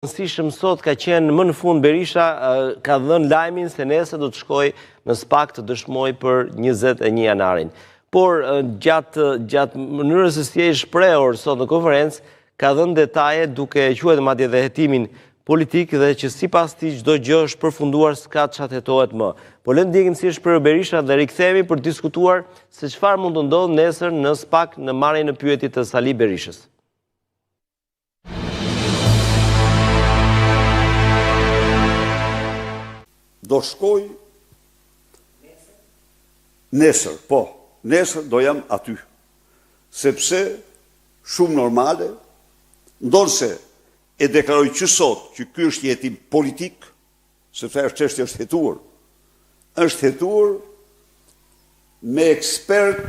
Rëndësishëm sot ka qenë më në fund Berisha ka dhënë lajmin se nesër do të shkoj në SPAK të dëshmoj për 21 janarin. Por gjatë mënyrës se si e shprehur sot në konferencë ka dhënë detaje duke quajtur madje edhe hetimin politik dhe që sipas tij çdo gjë është përfunduar, s'ka çfarë hetohet më. Po le të ndjekim si është për Berisha dhe rikthehemi për të diskutuar se çfarë mund të ndodhë nesër në SPAK në marrjen e pyetjet të Sali Berishës. Do shkoj nesër, po, nesër do jam aty, sepse shumë normale, ndonse e deklaroj që sot që ky është jetim politik, sepse është hetuar me ekspert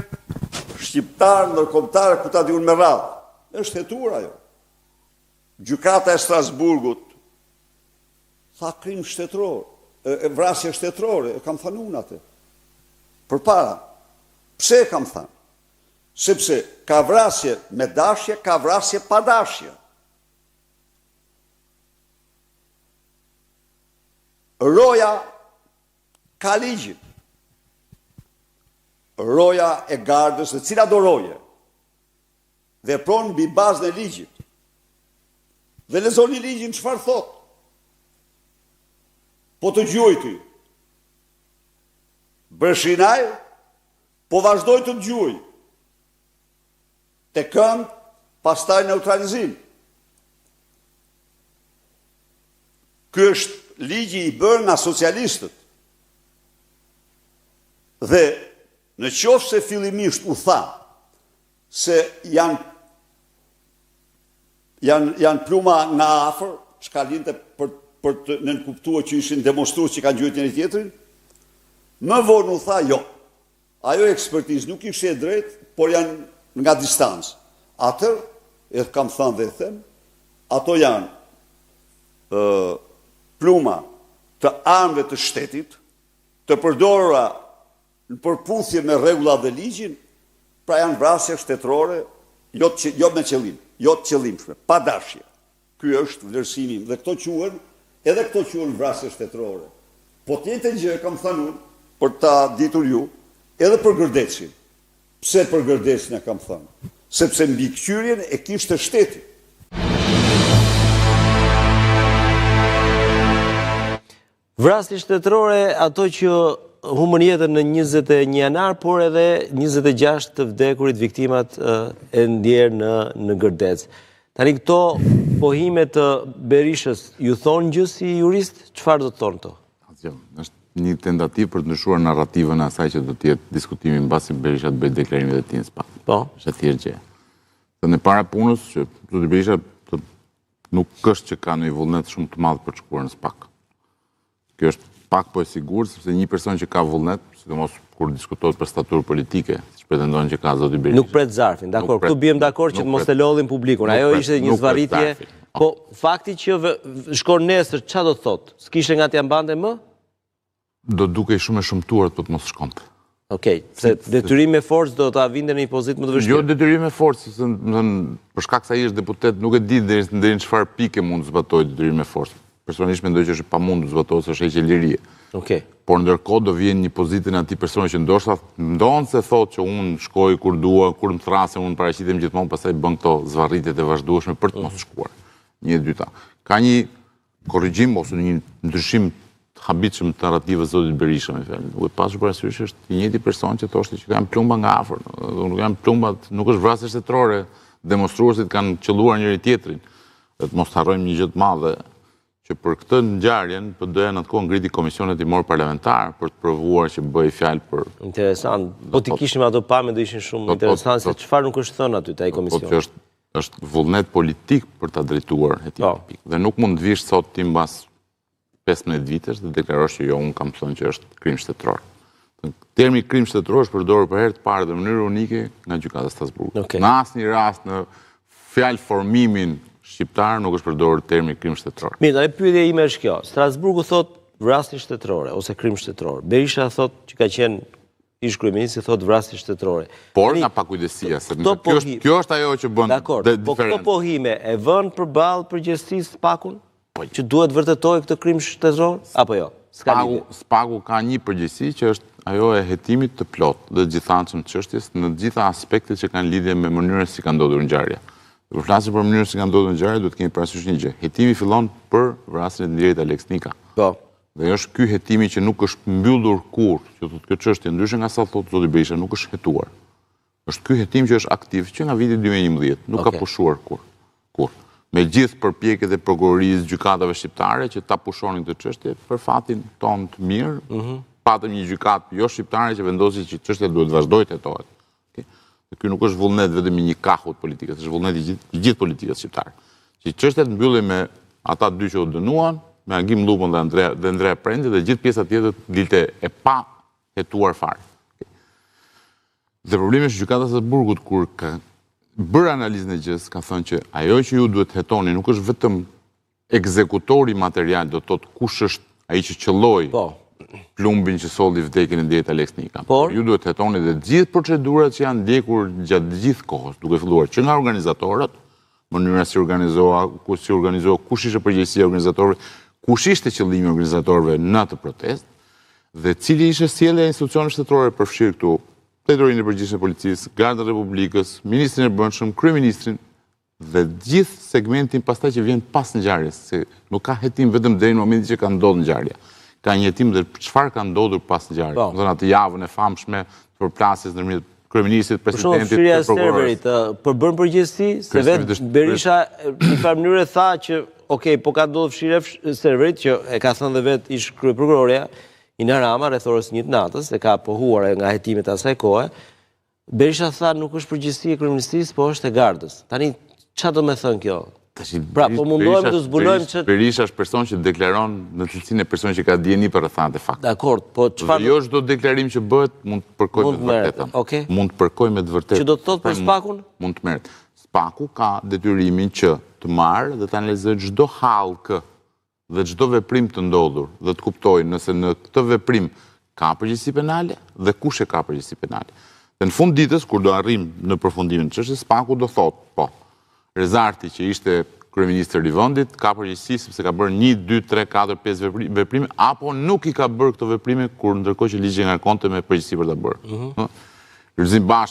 shqiptar, ndërkombëtar, ku ta diun me radhë. Është hetuar ajo. Gjykata e Strasburgut tha krim shtetëror. Vrasje shtetërore, kam thënë unë atë. Përpara, pse e kam thënë? Sepse ka vrasje me dashje, ka vrasje pa dashje. Roja ka ligjin. Roja e gardës, e cila do roje, vepron mbi bazën e ligjit. Dhe lexoni ligjin çfarë thotë. Po të gjuaj ty. Bëshinaj, po vazhdoj të gjuaj. Te kënd, pastaj neutralizim. Ky është ligji i bërë nga socialistët. Dhe në qoftë se fillimisht u tha se janë pluma nga afër, çka linte për të nënkuptuar që ishin demonstrues që kanë gjujt njëri tjetrin, më vonë u tha jo. Ajo ekspertizë nuk ishte e drejtë, por janë nga distancë. Atër, e kam thënë dhe them, ato janë pluma të armëve të shtetit, të përdorura në përputhje me rregullat dhe ligjin, pra janë vrasje shtetërore, jo me qëllim, jo të qëllimshme, pa dashje. Ky është vlerësimi dhe edhe këto quhen vrasje shtetërore. Po tjetër gjë kam thënë unë, për ta ditur ju, edhe për Gërdecin. Pse për Gërdecin e kam thënë? Sepse mbi këqyrjen e kishte shteti. Vrasje shtetërore ato që humbën jetën në 21 janar, por edhe 26 të vdekurit viktimat e ndjerë në Gërdec. Tani këto pohime të Berishës ju thonë gjë si jurist, çfarë do të thonë këto? Është një tentativë për të ndryshuar narrativën e asaj që do të jetë diskutimi mbasi Berisha të bëjë deklarimin e tij në SPAK. Po. Është thjesht gjë. Dhe në para punës që zoti Berisha nuk është që ka një vullnet shumë të madh për të shkuar në SPAK. Kjo është pak po e sigurt sepse një person që ka vullnet, sidomos kur diskutohet për staturë politike, siç pretendon që ka zoti Berisha. Nuk pret zarfin, dakor, këtu bijem dakord që të mos e lodhin publikun. Ajo ishte një zvarritje. Po fakti që shkon nesër, çfarë do të thotë? S'kishte nga t'ja mbante më? Do dukej shumë e shëmtuar të mos shkonte. Okej, se detyrim me forcë do ta vinte në një pozitë më të vështirë. Jo detyrim me forcë, për shkak se ai është deputet, nuk e di deri në çfarë pike mund të zbatojë detyrim me forcë. Personalisht mendoj që është pamundur të zbatohet se është heqje lirie. Okej. Por ndërkohë do vjen një pozitë në atij personi që ndoshta se thotë që unë shkoj kur dua, kur më thrasem, unë paraqitem gjithmonë, pastaj bën këto zvarritjet e vazhdueshme për të mos shkuar. Një e dyta. Ka një korrigjim ose një ndryshim të habitshëm të narrativës zotit Berisha, më fal. Duhet pasur parasysh është i njëjti person që thoshte që kanë plumba nga afër. Nuk janë plumbat, nuk është vrasje shtetërore, demonstruesit kanë qelluar njëri tjetrin. Dhe të mos harrojmë një gjë të madhe që për këtë ngjarjen PD-ja në atë kohë ngriti komisionet timor parlamentar për të provuar që bëj fjalë për. Interesant. Po ti kishim ato pamje do ishin shumë interesante se çfarë nuk është thënë aty te ai komision. Po që është vullnet politik për ta drejtuar hetimin pikë. Dhe nuk mund të vish sot ti mbas 15 vitesh dhe deklarosh që jo unë kam thënë që është krim shtetëror. Termi krim shtetëror është përdorur për herë të parë në mënyrë unike nga gjykata e Strasburgut. Në asnjë rast në fjalë formimin shqiptar nuk është përdorur termi krim shtetëror. Mirë, pyetja ime është kjo. Strasburgu thot vrasje shtetërore ose krim shtetëror. Berisha thot që ka qenë ish kryeministri thot vrasje shtetërore. Por nga pakujdesia, se kjo është ajo që bën diferencë. Po këto pohime e vën përballë përgjegjësisë SPAK-un? që duhet vërtetoj këtë krim shtetëror, apo jo? Spaku ka një përgjegjësi që është ajo e hetimit të plot dhe gjithanshëm të çështjes në të gjitha aspektet që kanë lidhje me mënyrën si ka ndodhur ngjarja. Kur flasim për mënyrën si ka ndodhur ngjarja, duhet kemi parasysh një gjë. Hetimi fillon për vrasjen e Nderit Aleksnika. Po. Dhe është ky hetimi që nuk është mbyllur kurrë, që thotë kjo çështje ndryshe nga sa thotë zoti Berisha, nuk është hetuar. Është ky hetim që është aktiv që nga viti 2011, nuk ka pushuar kurrë. Me gjithë përpjekjet e prokurorisë, gjykatave shqiptare që ta pushonin këtë çështje, për fatin tonë të mirë, patëm një gjykatë jo shqiptare që vendosi që çështja duhet vazhdojë të hetohet. Ky nuk është vullnet vetëm i një kahu të politikës, është vullnet i gjithë politikës shqiptare. Që çështja të mbyllen me ata dy që u dënuan, me Agim Lupën dhe Andrea Prendi dhe gjithë pjesa tjetër dilte e pa hetuar fare. Dhe problemi është gjykata e Strasburgut kur ka bërë analizën e gjës, ka thënë që ajo që ju duhet hetoni nuk është vetëm ekzekutori material, do të thotë kush është ai që qëlloi plumbin që solli vdekjen e Nderit Aleksnika. Ju duhet hetoni dhe gjithë procedurat që janë ndjekur gjatë gjithë kohës, duke filluar që nga organizatorët, mënyra si organizoha, kush ishte përgjegjësia e organizatorëve, kush ishte qëllimi i organizatorëve në atë protestë, dhe cili ishte sjellja e institucioneve shtetërore përfshirë këtu Drejtorinë e Përgjithshme të Policisë, Gardën e Republikës, Ministrin e Brendshëm, Kryeministrin dhe gjithë segmentin pastaj që vjen pas ngjarjes, se nuk ka hetim vetëm deri në momentin që ka ndodhur ngjarja. Ka një hetim dhe çfarë ka ndodhur pas ngjarjes. Do të thonë atë javën e famshme të përplasjes ndërmjet kryeministit, presidentit, shfrytëzimit të serverit, për bën përgjegjësi se vetë Berisha në një mënyrë tha që po ka ndodhur fshirje e serverit që e ka thënë dhe vetë ish kryeprokurorja Ina Rama rreth orës 1 të natës, e ka pohuar nga hetimet e asaj kohe. Berisha tha nuk është përgjegjësi e kryeministrisë, po është e Gardës. Tani çfarë do të thënë kjo? Pra, po mundohemi të zbulojmë që Berisha është person që deklaron në cilësinë e personit që ka dieni për rrethana e faktit. Dakor, po çfarë? Jo çdo deklarim që bëhet mund të përkojë me të vërtetën. Mund të përkojë me të vërtetën. Që do të thotë për Spakun? Mund të merret. Spaku ka detyrimin që të marrë dhe të analizojë çdo hallkë dhe çdo veprim të ndodhur dhe të kuptojë nëse në këtë veprim ka përgjegjësi penale dhe kush e ka përgjegjësi penale. Dhe në fund ditës kur do arrim në përfundimin të çështjes, Spaku do thotë, po, Rezarti që ishte kryeministër i vendit ka përgjegjësi sepse ka bërë 1, 2, 3, 4, 5 veprime apo nuk i ka bërë këto veprime kur ndërkohë që ligji ngarkonte me përgjegjësi për ta bërë. Lulzim Bash